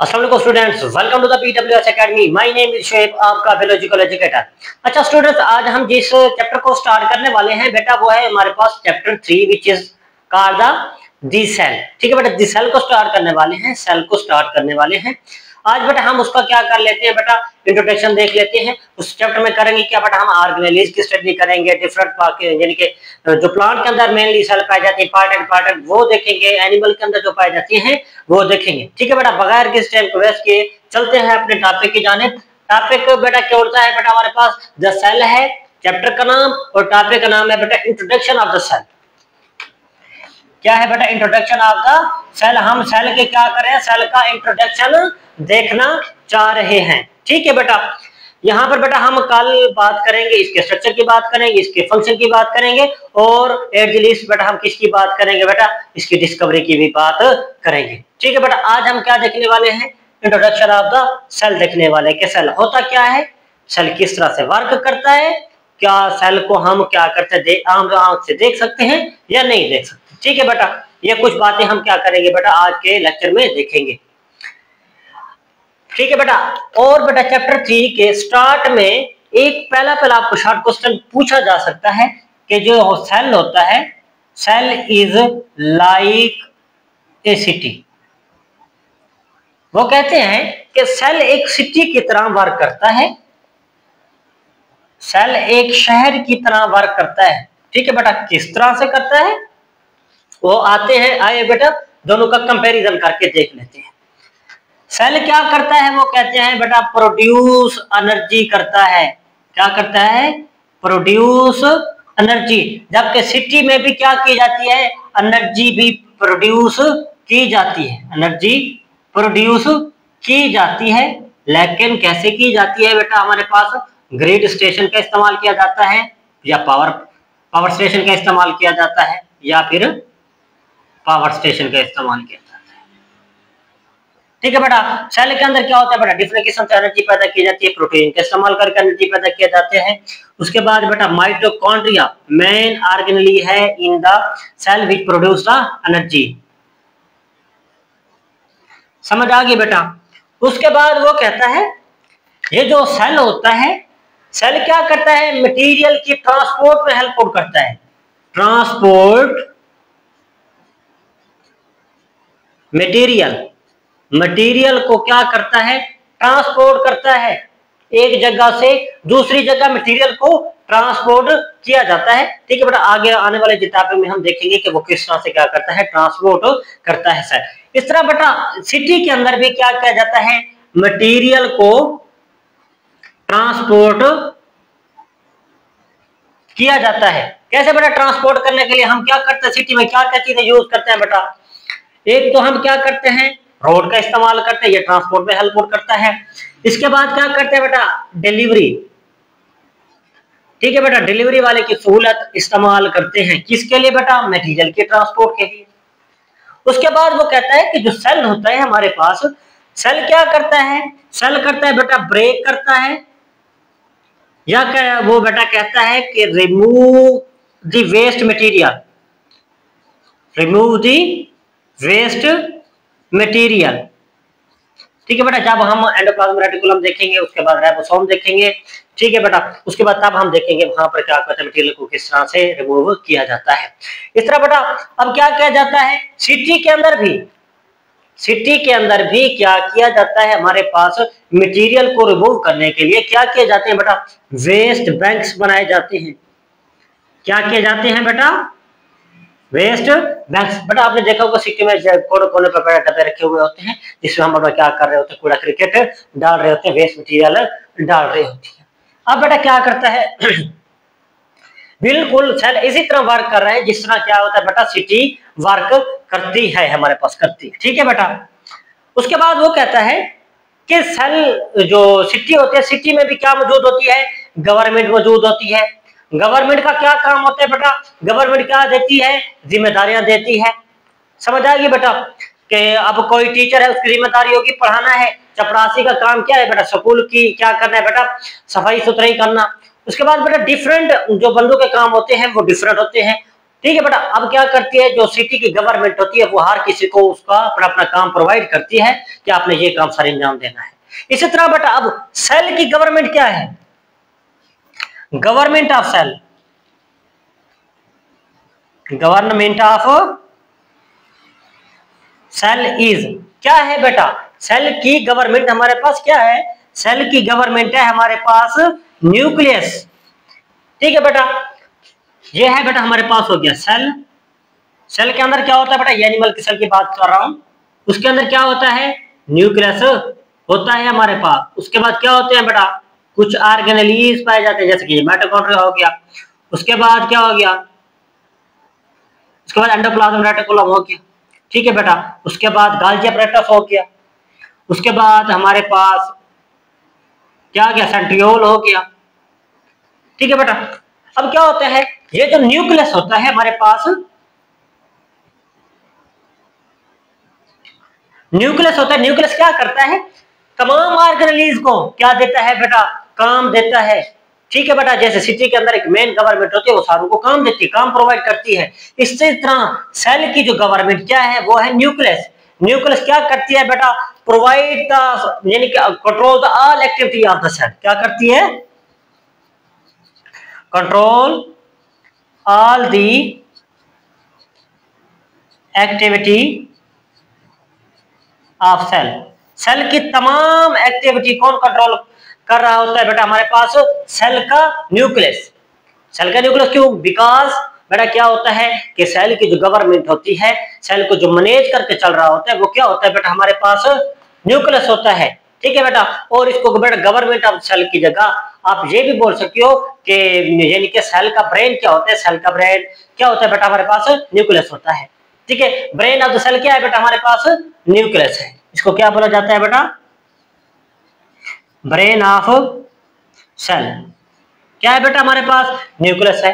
अस्सलाम वालेकुम students, welcome to the PWS academy. My name is Shoaib, आपका बायोलॉजिकल एजुकेटर। अच्छा स्टूडेंट्स, आज हम जिस चैप्टर को स्टार्ट करने वाले हैं बेटा वो है हमारे पास chapter 3 which is called the cell. ठीक है बेटा, द सेल को स्टार्ट करने वाले हैं, सेल को स्टार्ट करने वाले हैं। आज बेटा हम उसका क्या कर लेते हैं बेटा, इंट्रोडक्शन देख लेते हैं। उस चैप्टर में करेंगे क्या बेटा, हम ऑर्गेनेलिज की स्टडी करेंगे, डिफरेंट पार्ट यानी कि जो प्लांट के अंदर मेनली सेल पाई जाती है, पार्ट वो देखेंगे, एनिमल के अंदर जो पाई जाती है वो देखेंगे। ठीक है बेटा, बगैर किस टाइम को वेस्ट किए चलते हैं अपने टॉपिक की जानिब। टॉपिक बेटा क्या होता है बेटा, हमारे पास द सेल है चैप्टर का नाम, और टॉपिक का नाम है बेटा इंट्रोडक्शन ऑफ द सेल। क्या है बेटा, इंट्रोडक्शन ऑफ द सेल। हम सेल के क्या करें, सेल का इंट्रोडक्शन देखना चाह रहे हैं। ठीक है बेटा, यहाँ पर बेटा हम कल बात करेंगे, इसके स्ट्रक्चर की बात करेंगे, इसके फंक्शन की बात करेंगे, और एट द लीस्ट बेटा हम किसकी बात करेंगे बेटा, इसकी डिस्कवरी की भी बात करेंगे। ठीक है बेटा, आज हम क्या देखने वाले हैं, इंट्रोडक्शन ऑफ द सेल देखने वाले हैं कि सेल होता क्या है, सेल किस तरह से वर्क करता है, क्या सेल को हम क्या करते हैं, आम आंख से देख सकते हैं या नहीं देख सकते। ठीक है बेटा, ये कुछ बातें हम क्या करेंगे बेटा आज के लेक्चर में देखेंगे। ठीक है बेटा, और बेटा चैप्टर 3 के स्टार्ट में एक पहला आपको शॉर्ट क्वेश्चन पूछा जा सकता है कि जो सेल होता है, cell is like a city. वो कहते हैं कि सेल एक सिटी की तरह वर्क करता है, सेल एक शहर की तरह वर्क करता है। ठीक है बेटा, किस तरह से करता है वो आते हैं, आइए बेटा दोनों का कंपैरिजन करके देख लेते हैं। सेल क्या करता है, वो कहते हैं बेटा प्रोड्यूस एनर्जी करता है। क्या करता है, प्रोड्यूस एनर्जी। जबकि सिटी में भी क्या की जाती है, एनर्जी भी प्रोड्यूस की जाती है, एनर्जी प्रोड्यूस की जाती है। लेकिन कैसे की जाती है बेटा, हमारे पास ग्रिड स्टेशन का इस्तेमाल किया जाता है, या पावर स्टेशन का इस्तेमाल किया जाता है, या फिर पावर स्टेशन का इस्तेमाल किया जाता है। ठीक है बेटा, सेल के अंदर क्या होता है बेटा, डिफरेंट किस्म से एनर्जी पैदा की जाती है, प्रोटीन का इस्तेमाल करके एनर्जी पैदा किए जाते हैं। उसके बाद बेटा माइटोकॉन्ड्रिया मेन ऑर्गेनेली है in the cell which produce the energy. समझ आ गई बेटा। उसके बाद वो कहता है ये जो सेल होता है, सेल क्या करता है, मटेरियल की ट्रांसपोर्ट में हेल्प करता है। ट्रांसपोर्ट मटेरियल को क्या करता है, ट्रांसपोर्ट करता है। एक जगह से दूसरी जगह मटेरियल को ट्रांसपोर्ट किया जाता है। ठीक है बेटा, आगे आने वाले किताबों में हम देखेंगे कि वो किस तरह से क्या करता है, ट्रांसपोर्ट करता है सर। इस तरह बेटा सिटी के अंदर भी क्या किया जाता है, मटेरियल को ट्रांसपोर्ट किया जाता है। कैसे बेटा, ट्रांसपोर्ट करने के लिए हम क्या करते हैं, सिटी में क्या क्या चीजें यूज करते हैं बेटा। एक तो हम क्या करते हैं, रोड का इस्तेमाल करते हैं, ये ट्रांसपोर्ट में हेल्प करता है। इसके बाद क्या करते हैं बेटा, डिलीवरी। ठीक है बेटा, डिलीवरी वाले की सहूलत इस्तेमाल करते हैं, किसके लिए बेटा, मटेरियल के ट्रांसपोर्ट के लिए। उसके बाद वो कहता है कि जो सेल होता है हमारे पास, सेल क्या करता है, सेल करता है बेटा ब्रेक करता है, या क्या वो बेटा कहता है कि remove the waste material, remove the waste material. ठीक है बेटा, जब हम एंडोप्लाज्मिक रेटिकुलम देखेंगे, उसके बाद राइबोसोम देखेंगे। ठीक है बेटा, उसके बाद तब हम देखेंगे वहां पर क्या करता है, मटेरियल को किस तरह से रिमूव किया जाता है। इस तरह बेटा अब क्या किया जाता है, सिटी के अंदर भी क्या किया जाता है, हमारे पास मटेरियल को रिमूव करने के लिए क्या किए जाते हैं बेटा, वेस्ट बैंक्स बनाए जाते हैं। क्या किए जाते हैं बेटा, वेस्ट बैंक्स। बेटा आपने देखा होगा सिटी में कोने कोने पर डब्बे रखे हुए होते हैं, जिसमें हम क्या कर रहे होते हैं, कूड़ा क्रिकेट डाल रहे होते हैं, वेस्ट मटेरियल डाल रहे होते हैं। अब बेटा क्या करता है बिल्कुल सेल इसी तरह वर्क कर रहा है जिस तरह क्या होता है बेटा, सिटी वर्क करती है, हमारे पास करती है। ठीक है बेटा, उसके बाद वो कहता है कि सेल जो सिटी होती है, सिटी में भी क्या मौजूद होती है, गवर्नमेंट मौजूद होती है। गवर्नमेंट का क्या काम होता है बेटा, गवर्नमेंट क्या देती है, जिम्मेदारियां देती है। समझ आएगी बेटा कि अब कोई टीचर है, उसकी जिम्मेदारी होगी पढ़ाना है। चपरासी का काम क्या है बेटा, स्कूल की क्या करना है बेटा, सफाई सुथराई करना। उसके बाद बेटा डिफरेंट जो बंदों के काम होते हैं वो डिफरेंट होते हैं। ठीक है बेटा। अब क्या करती है, जो सिटी की गवर्नमेंट होती है वो हर किसी को उसका अपना अपना काम प्रोवाइड करती है कि आपने ये काम सर अंजाम देना है। इसी तरह बेटा अब सेल की गवर्नमेंट क्या है, government of cell, government of cell is क्या है बेटा, सेल की गवर्नमेंट हमारे पास क्या है, सेल की गवर्नमेंट है हमारे पास न्यूक्लियस। ठीक है बेटा, ये है बेटा हमारे पास हो गया सेल। सेल के अंदर क्या होता है बेटा, ये एनिमल की सेल की बात कर रहा हूं, उसके अंदर क्या होता है, न्यूक्लियस होता है हमारे पास। उसके बाद क्या होते हैं बेटा, कुछ ऑर्गेनेलीज पाए जाते हैं, जैसे कि माइटोकॉन्ड्रिया हो गया। उसके बाद क्या हो गया, उसके बाद एंडोप्लाज्म रेटिकुलम हो गया। ठीक है बेटा, उसके बाद गाल्गी अपैरेटस हो गया। उसके बाद हमारे पास क्या गया, सेंट्रियोल हो गया। ठीक है बेटा, अब क्या होता है, ये जो न्यूक्लियस होता है हमारे पास, न्यूक्लियस होता है, न्यूक्लियस क्या करता है, तमाम ऑर्गेनेलीज को क्या देता है बेटा, काम देता है। ठीक है बेटा, जैसे सिटी के अंदर एक मेन गवर्नमेंट होती है वो सारों को काम देती है, काम प्रोवाइड करती है। इसी तरह सेल की जो गवर्नमेंट क्या है वो है न्यूक्लियस। न्यूक्लियस क्या करती है बेटा, प्रोवाइड द यानी कि control the all activity of the cell. क्या करती है, control all the activity of cell. Cell की तमाम एक्टिविटी कौन कंट्रोल कर रहा होता है बेटा, हमारे पास सेल का न्यूक्लियस। सेल का न्यूक्लियस क्यों, बिकॉज बेटा क्या होता है कि सेल की जो गवर्नमेंट होती है, सेल को जो मैनेज करके चल रहा होता है वो क्या होता है बेटा, हमारे पास न्यूक्लियस होता है। ठीक है बेटा, और इसको बेटा गवर्नमेंट ऑफ सेल की जगह आप ये भी बोल सकते हो कि यानी कि सेल का ब्रेन क्या होता है, सेल का ब्रेन क्या होता है बेटा, हमारे पास न्यूक्लियस होता है। ठीक है, ब्रेन ऑफ द सेल क्या है बेटा, हमारे पास न्यूक्लियस है। इसको क्या बोला जाता है बेटा, ब्रेन ऑफ सेल। क्या है बेटा, हमारे पास न्यूक्लियस है।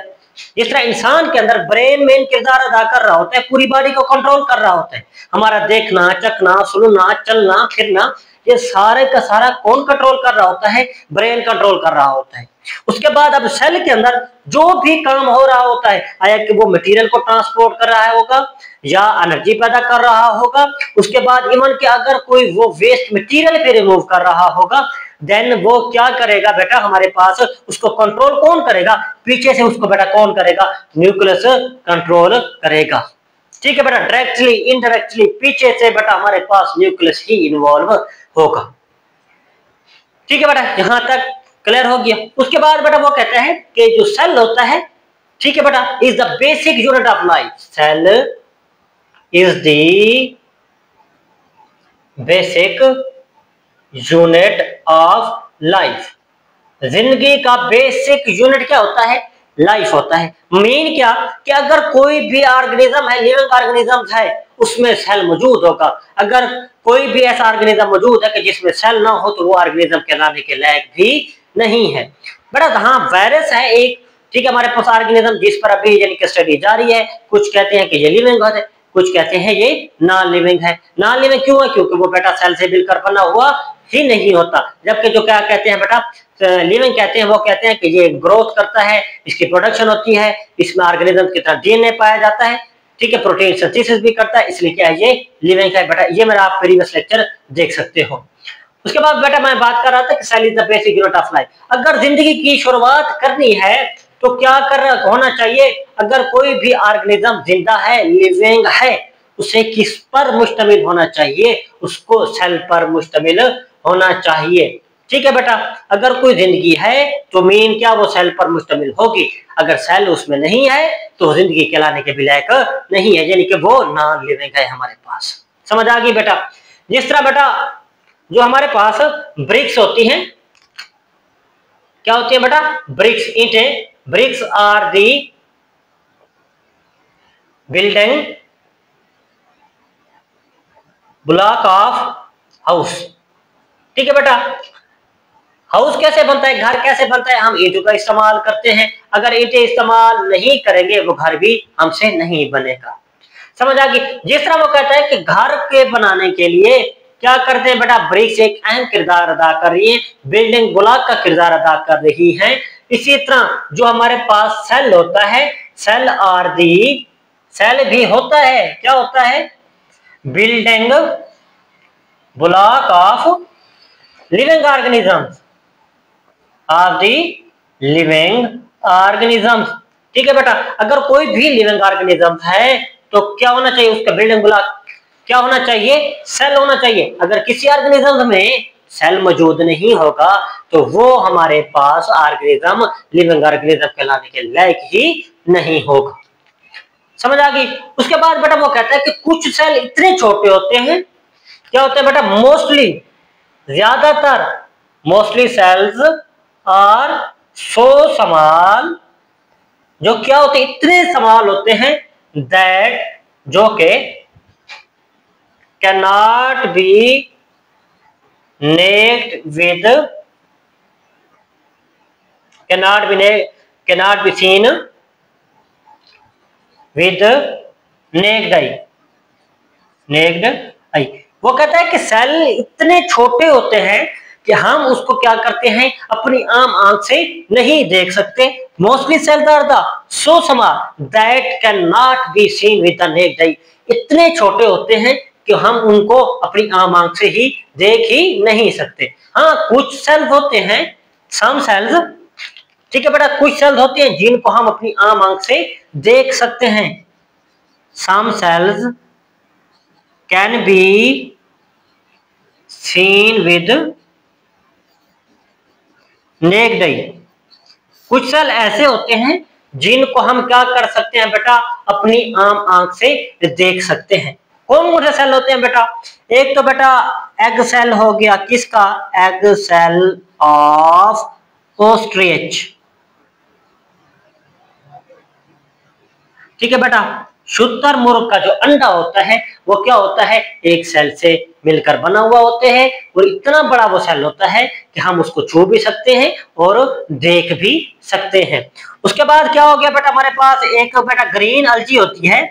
जिस तरह इंसान के अंदर ब्रेन मेन किरदार अदा कर रहा होता है, पूरी बॉडी को कंट्रोल कर रहा होता है, हमारा देखना, चखना, सुनना, चलना फिरना, ये सारे का सारा कौन कंट्रोल कर रहा होता है, ब्रेन कंट्रोल कर रहा होता है। उसके बाद अब सेल के अंदर जो भी काम हो रहा होता है, आया कि वो मटेरियल को ट्रांसपोर्ट कर रहा होगा या एनर्जी पैदा कर रहा होगा, उसके बाद इवन कि अगर कोई वो वेस्ट मटेरियल पे रिमूव कर रहा होगा, देन वो क्या करेगा बेटा, हमारे पास उसको कंट्रोल कौन करेगा, पीछे से उसको बेटा कौन करेगा, न्यूक्लियस कंट्रोल करेगा। ठीक है बेटा, डायरेक्टली इनडायरेक्टली पीछे से बेटा हमारे पास न्यूक्लियस ही इन्वॉल्व होगा। ठीक है बेटा, यहां तक क्लियर हो गया। उसके बाद बेटा वो कहता है कि जो सेल होता है, ठीक है बेटा, is the basic unit of life. Cell is the basic unit of life. जिंदगी का बेसिक यूनिट क्या होता है, लाइफ होता है। मेन क्या कि अगर कोई भी ऑर्गेनिज्म है, लिविंग ऑर्गेनिज्म है, उसमें सेल मौजूद होगा। अगर कोई भी ऐसा ऑर्गेनिज्म मौजूद है कि जिसमें सेल ना हो तो वो ऑर्गेनिज्म कहलाने के लायक भी नहीं है। बेटा हाँ, वायरस है एक, ठीक है, हमारे पास ऑर्गेनिज्म जिस पर अभी यानी कि स्टडी जारी है। कुछ कहते हैं कि ये लिविंग है, कुछ कहते हैं ये नॉन लिविंग है। नॉन लिविंग क्यों है, क्योंकि वो बेटा सेल से मिलकर बना हुआ ही नहीं होता। जबकि जो क्या कहते हैं बेटा, लिविंग कहते हैं, वो कहते हैं कि ये ग्रोथ करता है, इसकी प्रोडक्शन होती है, इसमें ऑर्गेनिज्म की तरह डीएनए पाया जाता है, ठीक है, प्रोटीन सिंथेसिस भी करता है, इसलिए क्या है ये लिविंग है बेटा। ये मेरा आप प्रीवियस लेक्चर देख सकते हो। उसके बाद बेटा मैं बात कर रहा था कि cell is the basic unit of life. अगर जिंदगी की शुरुआत करनी है तो क्या कर होना चाहिए, अगर कोई भी ऑर्गेनिज्म जिंदा है, लिविंग है, उसे किस पर मुश्तमिल होना चाहिए, उसको सेल पर मुश्तमिल होना चाहिए। ठीक है बेटा, अगर कोई जिंदगी है तो मेन क्या वो सेल पर मुश्तमिल होगी। अगर सेल उसमें नहीं है तो जिंदगी कहलाने के भी लायक नहीं है, यानी कि वो नॉन लिविंग है हमारे पास। समझ आ गई बेटा। जिस तरह बेटा जो हमारे पास ब्रिक्स होती हैं, क्या होती है बेटा, ब्रिक्स, ईंटें। Bricks are the building block of house. ठीक है बेटा, हाउस कैसे बनता है, घर कैसे बनता है, हम ईंटों का इस्तेमाल करते हैं। अगर ईंटें इस्तेमाल नहीं करेंगे वो घर भी हमसे नहीं बनेगा। समझ आ गई। जिस तरह वो कहता है कि घर के बनाने के लिए क्या करते हैं बेटा, ब्रिक्स एक अहम किरदार अदा कर रही है, बिल्डिंग ब्लॉक का किरदार अदा कर रही है। इसी तरह जो हमारे पास सेल होता है, सेल आर दी, सेल भी होता है, क्या होता है, building block of living organisms, of the living organisms. ठीक है बेटा, अगर कोई भी लिविंग ऑर्गेनिज्म है तो क्या होना चाहिए, उसका बिल्डिंग ब्लॉक क्या होना चाहिए, सेल होना चाहिए। अगर किसी ऑर्गेनिज्म में सेल मौजूद नहीं होगा तो वो हमारे पास ऑर्गेनिज्म लिविंग ऑर्गेनिज्म कहलाने के लायक ही नहीं होगा। समझ आ गई। उसके बाद बेटा वो कहता है कि कुछ सेल इतने छोटे होते हैं, क्या होते हैं बेटा, मोस्टली, ज्यादातर, मोस्टली सेल्स और सो स्मॉल, जो क्या होते हैं, इतने स्मॉल होते हैं, दैट, जो के can not be naked with, cannot be seen with naked eye, naked eye. वो कहता है कि सेल इतने छोटे होते हैं कि हम उसको क्या करते हैं, अपनी आम आंख से नहीं देख सकते। Mostly cells are the so small that can not be seen with the naked eye, इतने छोटे होते हैं कि हम उनको अपनी आम आंख से ही देख ही नहीं सकते। हाँ, कुछ सेल्स होते हैं, सम सेल्स, ठीक है बेटा, कुछ सेल्स होते हैं जिनको हम अपनी आम आंख से देख सकते हैं। Some cells can be seen with naked eye, कुछ सेल ऐसे होते हैं जिनको हम क्या कर सकते हैं बेटा, अपनी आम आंख से देख सकते हैं। कौन कौन से सेल होते हैं बेटा, एक तो बेटा एग सेल हो गया, किसका, एग सेल ऑफ ऑस्ट्रिच, ठीक है बेटा। शुतुरमुर्ग का जो अंडा होता है वो क्या होता है, एक सेल से मिलकर बना हुआ होते हैं, और इतना बड़ा वो सेल होता है कि हम उसको छू भी सकते हैं और देख भी सकते हैं। उसके बाद क्या हो गया बेटा, हमारे पास एक बेटा ग्रीन अलजी होती है,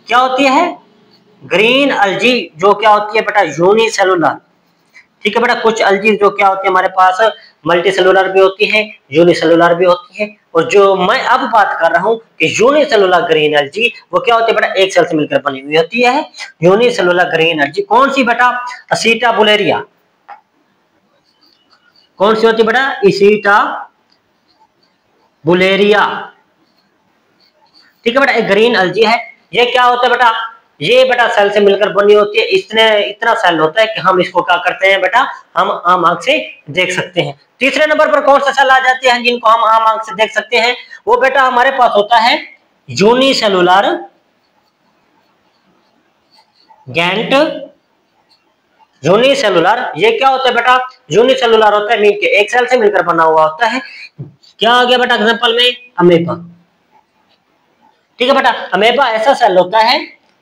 क्या होती है, ग्रीन अलजी, जो क्या होती है बेटा, यूनिसेलुलर, ठीक है बेटा। कुछ अलजी जो क्या होती है हमारे पास, मल्टी सेलुलर भी होती है, यूनिसेलुलर भी होती है, और जो मैं अब बात कर रहा हूं कि यूनिसेलुलर ग्रीन एलजी, वो क्या होती है बेटा, एक सेल से मिलकर बनी हुई होती है। यूनिसेलुलर ग्रीन एलजी कौन सी बेटा, असीटा बुलेरिया, कौन सी होती है बेटा, असीटा बुलेरिया, ठीक है बेटा। एक ग्रीन एलजी है, ये क्या होता है बेटा, ये बेटा सेल से मिलकर बनी होती है, इतना सेल होता है कि हम इसको क्या करते हैं बेटा, हम आम आंख से देख सकते हैं। तीसरे नंबर पर कौन सा सेल आ जाते हैं जिनको हम आम आंख से देख सकते हैं, वो बेटा हमारे पास होता है यूनिसेलुलर गैंट, यूनिसेलुलर, ये क्या होता है बेटा, यूनिसेलुलर होता है, मिलकर एक सेल से मिलकर बना हुआ होता है। क्या आ गया बेटा एग्जांपल में, अमेबा, ठीक है बेटा। अमेबा ऐसा सेल होता है,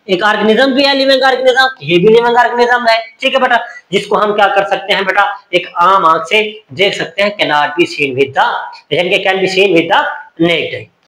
एक ऑर्गेनिज्म भी है लिविंग ऑर्गेनिज्म, ये भी लिविंग ऑर्गेनिज्म है, ठीक है बेटा, जिसको हम क्या कर सकते हैं बेटा, एक आम आंख से देख सकते हैं, can not be seen with the, can be seen with the naked I.